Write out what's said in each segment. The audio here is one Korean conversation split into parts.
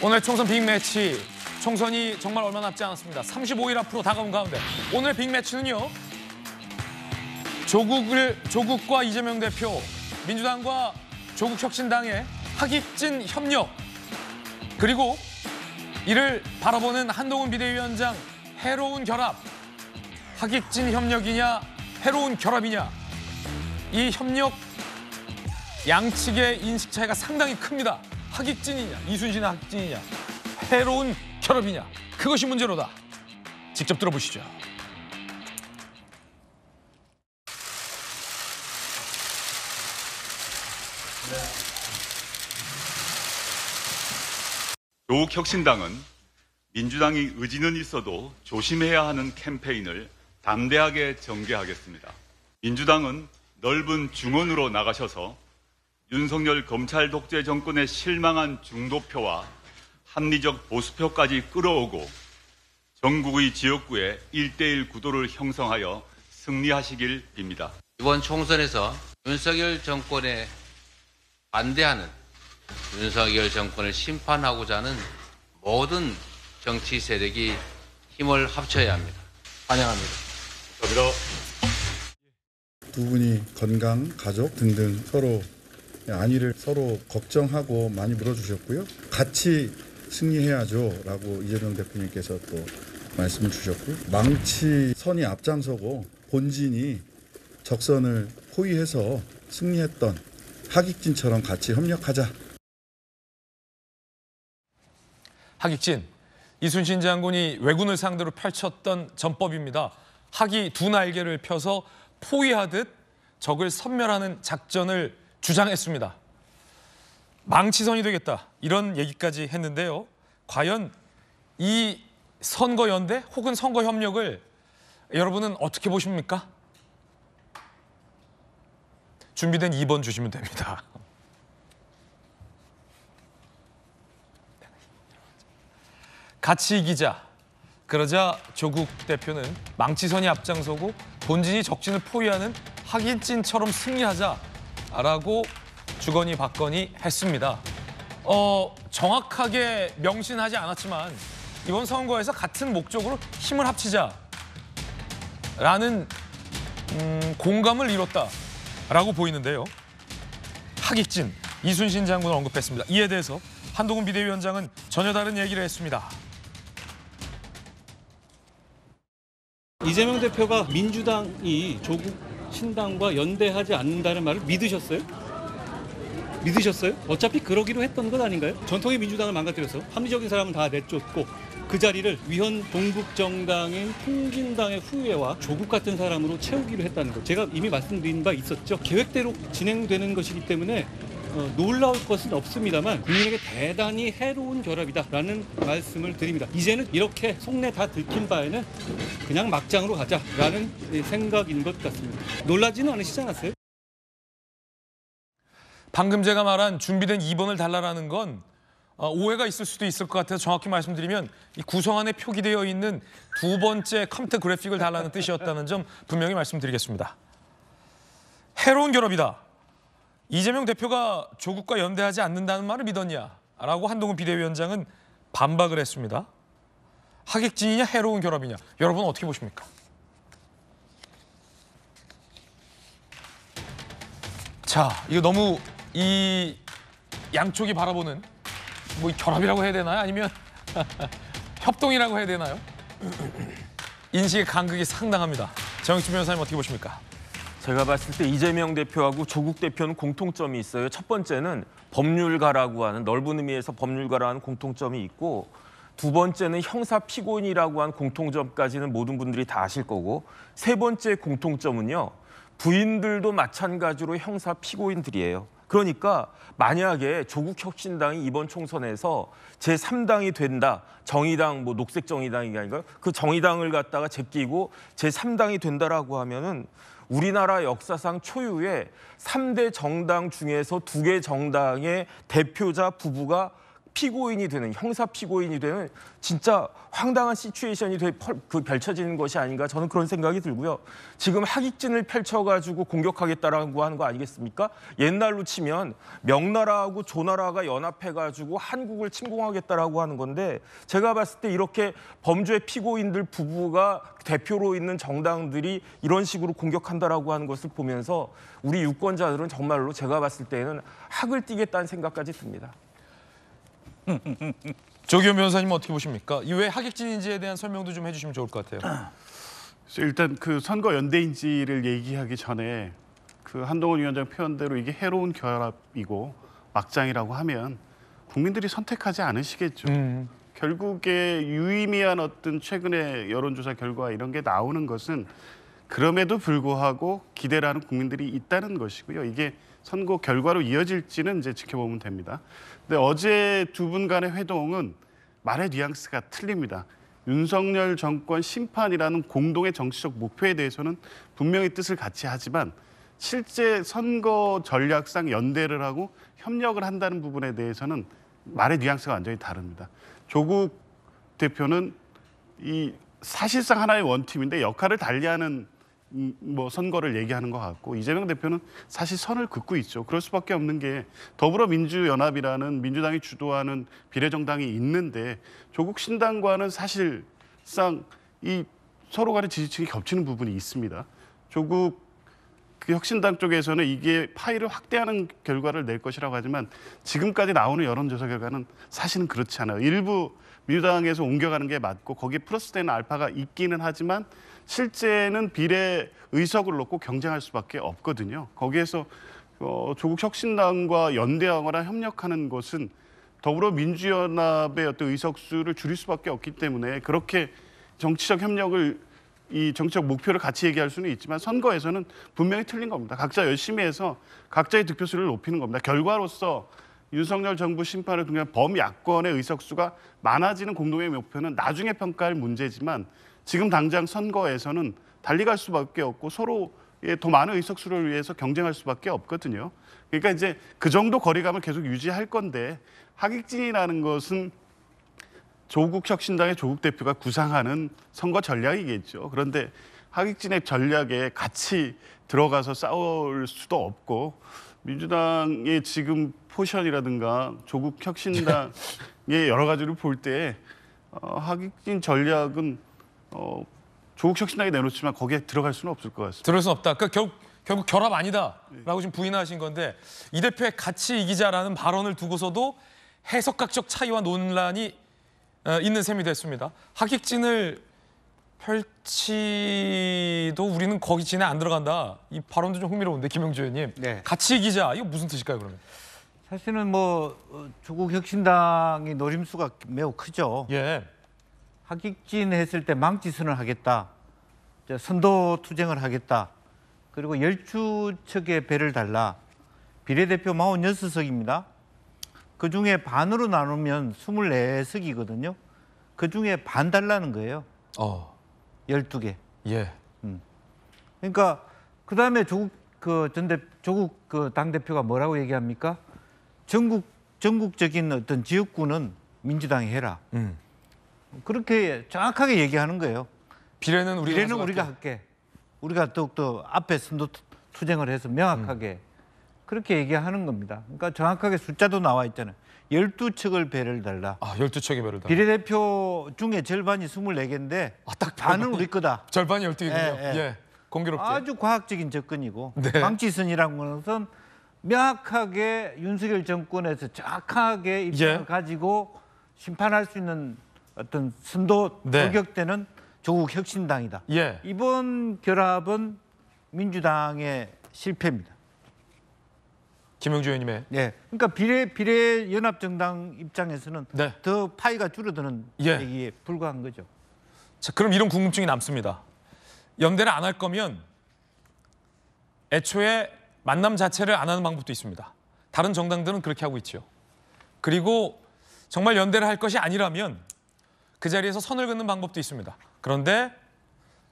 오늘 총선 빅매치, 총선이 정말 얼마 남지 않았습니다. 35일 앞으로 다가온 가운데 오늘 빅매치는요. 조국과 이재명 대표, 민주당과 조국혁신당의 하깃진 협력, 그리고 이를 바라보는 한동훈 비대위원장 해로운 결합. 하깃진 협력이냐 해로운 결합이냐, 이 협력 양측의 인식 차이가 상당히 큽니다. 하깃진이냐 이순신의 하깃진이냐 해로운 결합이냐, 그것이 문제로다. 직접 들어보시죠. 조국혁신당은 민주당이 의지는 있어도 조심해야 하는 캠페인을 담대하게 전개하겠습니다. 민주당은 넓은 중원으로 나가셔서 윤석열 검찰 독재 정권의 실망한 중도표와 합리적 보수표까지 끌어오고 전국의 지역구에 1대1 구도를 형성하여 승리하시길 빕니다. 이번 총선에서 윤석열 정권에 반대하는, 윤석열 정권을 심판하고자 하는 모든 정치 세력이 힘을 합쳐야 합니다. 환영합니다. 감사합니다. 두 분이 건강, 가족 등등 서로 안위를 서로 걱정하고 많이 물어주셨고요. 같이 승리해야죠 라고 이재명 대표님께서 또 말씀을 주셨고요. 망치선이 앞장서고 본진이 적선을 포위해서 승리했던 하깃진처럼 같이 협력하자. 하깃진, 이순신 장군이 왜군을 상대로 펼쳤던 전법입니다. 학이 두 날개를 펴서 포위하듯 적을 섬멸하는 작전을 주장했습니다. 망치선이 되겠다, 이런 얘기까지 했는데요. 과연 이 선거연대 혹은 선거협력을 여러분은 어떻게 보십니까? 준비된 2번 주시면 됩니다. 같이 이기자. 그러자 조국 대표는 망치선이 앞장서고 본진이 적진을 포위하는 하깃진처럼 승리하자라고 주거니 받거니 했습니다. 정확하게 명시하지 않았지만 이번 선거에서 같은 목적으로 힘을 합치자라는 공감을 이뤘다라고 보이는데요. 하깃진, 이순신 장군을 언급했습니다. 이에 대해서 한동훈 비대위원장은 전혀 다른 얘기를 했습니다. 이재명 대표가 민주당이 조국 신당과 연대하지 않는다는 말을 믿으셨어요? 믿으셨어요? 어차피 그러기로 했던 것 아닌가요? 전통의 민주당을 망가뜨려서 합리적인 사람은 다 내쫓고 그 자리를 위헌 동북정당인 통진당의 후예와 조국 같은 사람으로 채우기로 했다는 것. 제가 이미 말씀드린 바 있었죠. 계획대로 진행되는 것이기 때문에 놀라울 것은 없습니다만 국민에게 대단히 해로운 결합이다라는 말씀을 드립니다. 이제는 이렇게 속내 다 들킨 바에는 그냥 막장으로 가자라는 생각인 것 같습니다. 놀라지는 않으시지 않았어요? 방금 제가 말한 준비된 2번을 달라라는 건 오해가 있을 수도 있을 것 같아서 정확히 말씀드리면 이 구성안에 표기되어 있는 두 번째 컴퓨터 그래픽을 달라는 뜻이었다는 점 분명히 말씀드리겠습니다. 해로운 결합이다. 이재명 대표가 조국과 연대하지 않는다는 말을 믿었냐라고 한동훈 비대위원장은 반박을 했습니다. 하깃진이냐 해로운 결합이냐, 여러분 어떻게 보십니까? 자, 이거 너무 이 양쪽이 바라보는 뭐 결합이라고 해야 되나요? 아니면 협동이라고 해야 되나요? 인식의 간극이 상당합니다. 정익준 변호사님 어떻게 보십니까? 제가 봤을 때 이재명 대표하고 조국 대표는 공통점이 있어요. 첫 번째는 법률가라고 하는, 넓은 의미에서 법률가라는 하는 공통점이 있고, 두 번째는 형사 피고인이라고 하는 공통점까지는 모든 분들이 다 아실 거고, 세 번째 공통점은요, 부인들도 마찬가지로 형사 피고인들이에요. 그러니까 만약에 조국혁신당이 이번 총선에서 제3당이 된다, 정의당, 뭐 녹색정의당이 아닌가요? 그 정의당을 갖다가 제끼고 제3당이 된다라고 하면은 우리나라 역사상 초유의 3대 정당 중에서 2개 정당의 대표자 부부가 피고인이 되는 형사 피고인이 되는 진짜 황당한 시츄에이션이 펼쳐지는 것이 아닌가 저는 그런 생각이 들고요. 지금 학익진을 펼쳐가지고 공격하겠다라고 하는 거 아니겠습니까? 옛날로 치면 명나라하고 조나라가 연합해가지고 한국을 침공하겠다라고 하는 건데 제가 봤을 때 이렇게 범죄 피고인들 부부가 대표로 있는 정당들이 이런 식으로 공격한다라고 하는 것을 보면서 우리 유권자들은 정말로 제가 봤을 때는 학을 띠겠다는 생각까지 듭니다. 조기현 변호사님 어떻게 보십니까? 이 왜 학익진인지에 대한 설명도 좀 해주시면 좋을 것 같아요. 일단 그 선거 연대인지를 얘기하기 전에 그 한동훈 위원장 표현대로 이게 해로운 결합이고 막장이라고 하면 국민들이 선택하지 않으시겠죠. 결국에 유의미한 어떤 최근의 여론조사 결과 이런 게 나오는 것은 그럼에도 불구하고 기대를 하는 국민들이 있다는 것이고요. 이게 선거 결과로 이어질지는 이제 지켜보면 됩니다. 근데 어제 두 분 간의 회동은 말의 뉘앙스가 틀립니다. 윤석열 정권 심판이라는 공동의 정치적 목표에 대해서는 분명히 뜻을 같이 하지만 실제 선거 전략상 연대를 하고 협력을 한다는 부분에 대해서는 말의 뉘앙스가 완전히 다릅니다. 조국 대표는 이 사실상 하나의 원팀인데 역할을 달리하는 뭐 선거를 얘기하는 것 같고 이재명 대표는 사실 선을 긋고 있죠. 그럴 수밖에 없는 게 더불어민주연합이라는 민주당이 주도하는 비례정당이 있는데 조국 신당과는 사실상 이 서로 간의 지지층이 겹치는 부분이 있습니다. 조국 그 혁신당 쪽에서는 이게 파이를 확대하는 결과를 낼 것이라고 하지만 지금까지 나오는 여론조사 결과는 사실은 그렇지 않아요. 일부 민주당에서 옮겨가는 게 맞고 거기에 플러스되는 알파가 있기는 하지만 실제는 비례 의석을 놓고 경쟁할 수밖에 없거든요. 거기에서 조국 혁신당과 연대하거나 협력하는 것은 더불어민주연합의 어떤 의석수를 줄일 수밖에 없기 때문에 그렇게 정치적 협력을 이 정치적 목표를 같이 얘기할 수는 있지만 선거에서는 분명히 틀린 겁니다. 각자 열심히 해서 각자의 득표수를 높이는 겁니다. 결과로서 윤석열 정부 심판을 통한 범야권의 의석수가 많아지는 공동의 목표는 나중에 평가할 문제지만 지금 당장 선거에서는 달리 갈 수밖에 없고 서로의 더 많은 의석수를 위해서 경쟁할 수밖에 없거든요. 그러니까 이제 그 정도 거리감을 계속 유지할 건데 학익진이라는 것은 조국 혁신당의 조국 대표가 구상하는 선거 전략이겠죠. 그런데 학익진의 전략에 같이 들어가서 싸울 수도 없고 민주당의 지금 포션이라든가 조국 혁신당의 여러 가지를 볼 때 학익진 전략은 조국 혁신당이 내놓지만 거기에 들어갈 수는 없을 것 같습니다. 들을 수 없다. 그러니까 결국 결합 아니다라고 지금 부인하신 건데 이 대표의 같이 이기자라는 발언을 두고서도 해석학적 차이와 논란이 있는 셈이 됐습니다. 학익진을 펼치도 우리는 거기 진에 안 들어간다. 이 발언도 좀 흥미로운데 김영주 의원님. 네. 같이 이기자. 이거 무슨 뜻일까요 그러면? 사실은 뭐 조국 혁신당이 노림수가 매우 크죠. 예. 학익진 했을 때 망치선을 하겠다. 선도 투쟁을 하겠다. 그리고 열주척의 배를 달라. 비례대표 46석입니다. 그중에 반으로 나누면 24석이거든요. 그중에 반 달라는 거예요. 12개. 예. 그러니까 그다음에 조국 그 당대표가 뭐라고 얘기합니까? 전국적인 어떤 지역구는 민주당이 해라. 그렇게 정확하게 얘기하는 거예요. 비례는 우리가 할게. 우리가 더욱더 앞에 선도 투쟁을 해서 명확하게 그렇게 얘기하는 겁니다. 그러니까 정확하게 숫자도 나와 있잖아요. 12척을 배를 달라. 12척의 배를 달라. 비례대표 중에 절반이 24개인데 딱 반은 우리 거다. 절반이 12개군요. 예. 예. 공교롭게. 아주 과학적인 접근이고 네. 망치선이라는 것은 명확하게 윤석열 정권에서 정확하게 입장을 예. 가지고 심판할 수 있는 어떤 선도 네. 저격되는 조국 혁신당이다. 예. 이번 결합은 민주당의 실패입니다. 김영주 의원님의. 예. 그러니까 비례 연합 정당 입장에서는 네. 더 파이가 줄어드는 예. 얘기에 불과한 거죠. 자, 그럼 이런 궁금증이 남습니다. 연대를 안 할 거면 애초에 만남 자체를 안 하는 방법도 있습니다. 다른 정당들은 그렇게 하고 있죠. 그리고 정말 연대를 할 것이 아니라면 그 자리에서 선을 긋는 방법도 있습니다. 그런데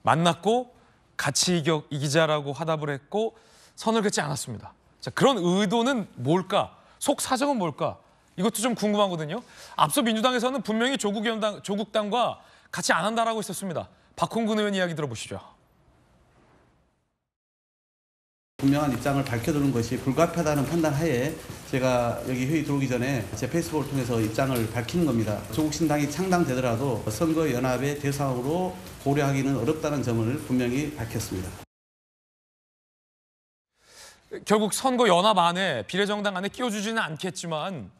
만났고 같이 이기자라고 화답을 했고 선을 긋지 않았습니다. 자, 그런 의도는 뭘까? 속 사정은 뭘까? 이것도 좀 궁금하거든요. 앞서 민주당에서는 분명히 조국당과 같이 안 한다라고 했었습니다. 박홍근 의원 이야기 들어보시죠. 분명한 입장을 밝혀두는 것이 불가피하다는 판단하에 제가 여기 회의 들어오기 전에 제 페이스북을 통해서 입장을 밝히는 겁니다. 조국 신당이 창당되더라도 선거연합의 대상으로 고려하기는 어렵다는 점을 분명히 밝혔습니다. 결국 선거연합 안에 비례정당 안에 끼워주지는 않겠지만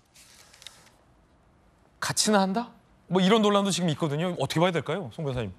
같이는 한다? 뭐 이런 논란도 지금 있거든요. 어떻게 봐야 될까요, 송 변호사님?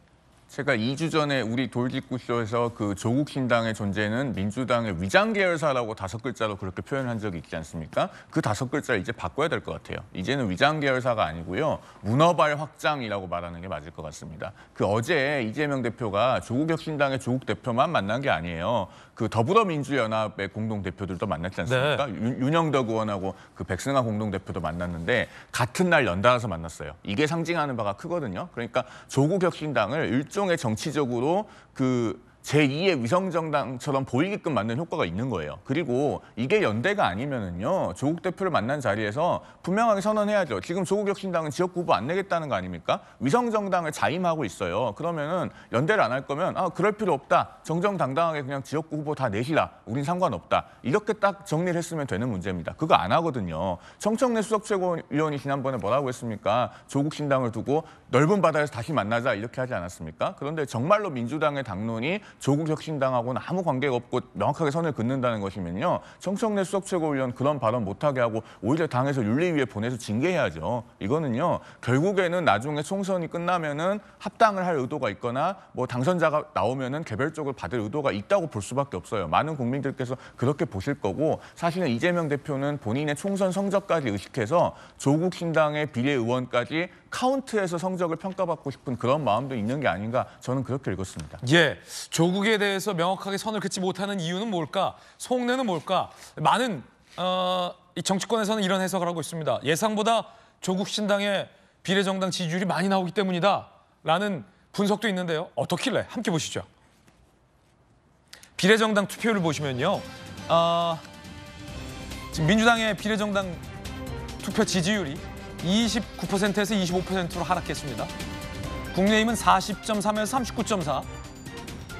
제가 2주 전에 우리 돌직구쇼에서 그 조국 신당의 존재는 민주당의 위장 계열사라고 5글자로 그렇게 표현한 적이 있지 않습니까? 그 5글자를 이제 바꿔야 될 것 같아요. 이제는 위장 계열사가 아니고요. 문어발 확장이라고 말하는 게 맞을 것 같습니다. 그 어제 이재명 대표가 조국혁신당의 조국 대표만 만난 게 아니에요. 그 더불어민주연합의 공동대표들도 만났지 않습니까? 네. 윤영덕 의원하고 그 백승환 공동대표도 만났는데 같은 날 연달아서 만났어요. 이게 상징하는 바가 크거든요. 그러니까 조국혁신당을 일종의 정치적으로 그 제2의 위성정당처럼 보이게끔 만드는 효과가 있는 거예요. 그리고 이게 연대가 아니면은요, 조국 대표를 만난 자리에서 분명하게 선언해야죠. 지금 조국혁신당은 지역구 후보 안 내겠다는 거 아닙니까? 위성정당을 자임하고 있어요. 그러면은 연대를 안 할 거면 그럴 필요 없다. 정정당당하게 그냥 지역구 후보 다 내시라. 우린 상관없다. 이렇게 딱 정리를 했으면 되는 문제입니다. 그거 안 하거든요. 청청래 수석 최고위원이 지난번에 뭐라고 했습니까? 조국 신당을 두고 넓은 바다에서 다시 만나자 이렇게 하지 않았습니까? 그런데 정말로 민주당의 당론이 조국혁신당하고는 아무 관계가 없고 명확하게 선을 긋는다는 것이면요. 청청래 수석 최고위원 그런 발언 못하게 하고 오히려 당에서 윤리위에 보내서 징계해야죠. 이거는요. 결국에는 나중에 총선이 끝나면은 합당을 할 의도가 있거나 뭐 당선자가 나오면은 개별적으로 받을 의도가 있다고 볼 수밖에 없어요. 많은 국민들께서 그렇게 보실 거고 사실은 이재명 대표는 본인의 총선 성적까지 의식해서 조국 신당의 비례의원까지 카운트해서 성적을 평가받고 싶은 그런 마음도 있는 게 아닌가 저는 그렇게 읽었습니다. 예, 조국에 대해서 명확하게 선을 긋지 못하는 이유는 뭘까? 속내는 뭘까? 많은 이 정치권에서는 이런 해석을 하고 있습니다. 예상보다 조국 신당의 비례정당 지지율이 많이 나오기 때문이다라는 분석도 있는데요. 어떻길래? 함께 보시죠. 비례정당 투표율을 보시면요. 지금 민주당의 비례정당 투표 지지율이 29%에서 25%로 하락했습니다. 국민의힘은 40.3에서 39.4.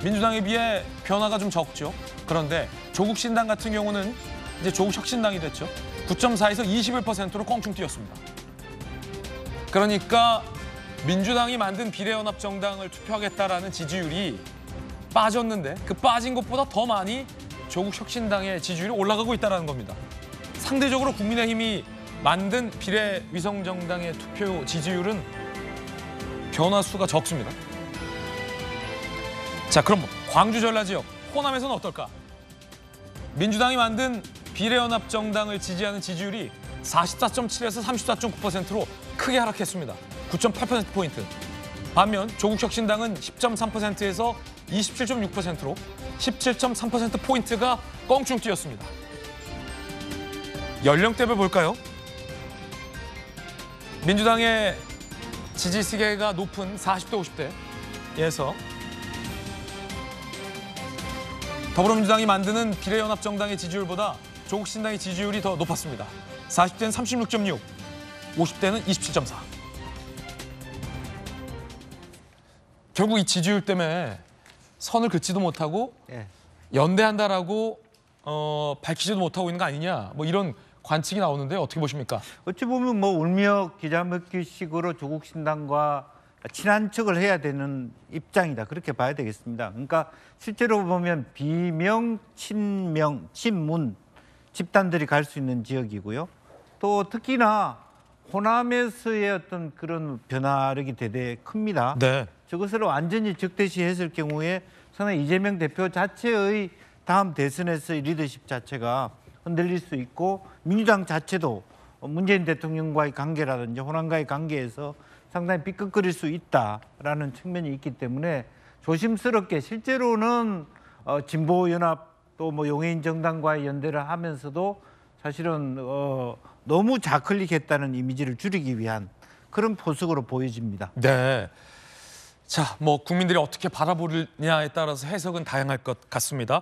민주당에 비해 변화가 좀 적죠. 그런데 조국신당 같은 경우는 이제 조국혁신당이 됐죠. 9.4에서 21%로 껑충 뛰었습니다. 그러니까 민주당이 만든 비례연합정당을 투표하겠다라는 지지율이 빠졌는데 그 빠진 것보다 더 많이 조국혁신당의 지지율이 올라가고 있다는 겁니다. 상대적으로 국민의힘이 만든 비례위성정당의 투표 지지율은 변화수가 적습니다. 자, 그럼 광주 전라 지역 호남에서는 어떨까? 민주당이 만든 비례연합정당을 지지하는 지지율이 44.7에서 34.9%로 크게 하락했습니다. 9.8%포인트. 반면 조국혁신당은 10.3%에서 27.6%로 17.3%포인트가 껑충 뛰었습니다. 연령대별 볼까요? 민주당의 지지세계가 높은 40대, 50대에서 더불어민주당이 만드는 비례연합정당의 지지율보다 조국신당의 지지율이 더 높았습니다. 40대는 36.6, 50대는 27.4. 결국 이 지지율 때문에 선을 긋지도 못하고 연대한다라고 밝히지도 못하고 있는 거 아니냐, 뭐 이런 관측이 나오는데 어떻게 보십니까? 어찌 보면 뭐 울며 기자 먹기식으로 조국 신당과 친한 척을 해야 되는 입장이다. 그렇게 봐야 되겠습니다. 그러니까 실제로 보면 비명, 친명, 친문 집단들이 갈 수 있는 지역이고요. 또 특히나 호남에서의 어떤 그런 변화력이 대대 큽니다. 네. 저것을 완전히 적대시했을 경우에 상당히 이재명 대표 자체의 다음 대선에서의 리더십 자체가 흔들릴 수 있고 민주당 자체도 문재인 대통령과의 관계라든지 호남과의 관계에서 상당히 삐끗거릴 수 있다라는 측면이 있기 때문에 조심스럽게 실제로는 진보연합 또 뭐 용해인 정당과의 연대를 하면서도 사실은 너무 좌클릭했다는 이미지를 줄이기 위한 그런 포석으로 보여집니다. 네. 자, 뭐 국민들이 어떻게 바라보느냐에 따라서 해석은 다양할 것 같습니다.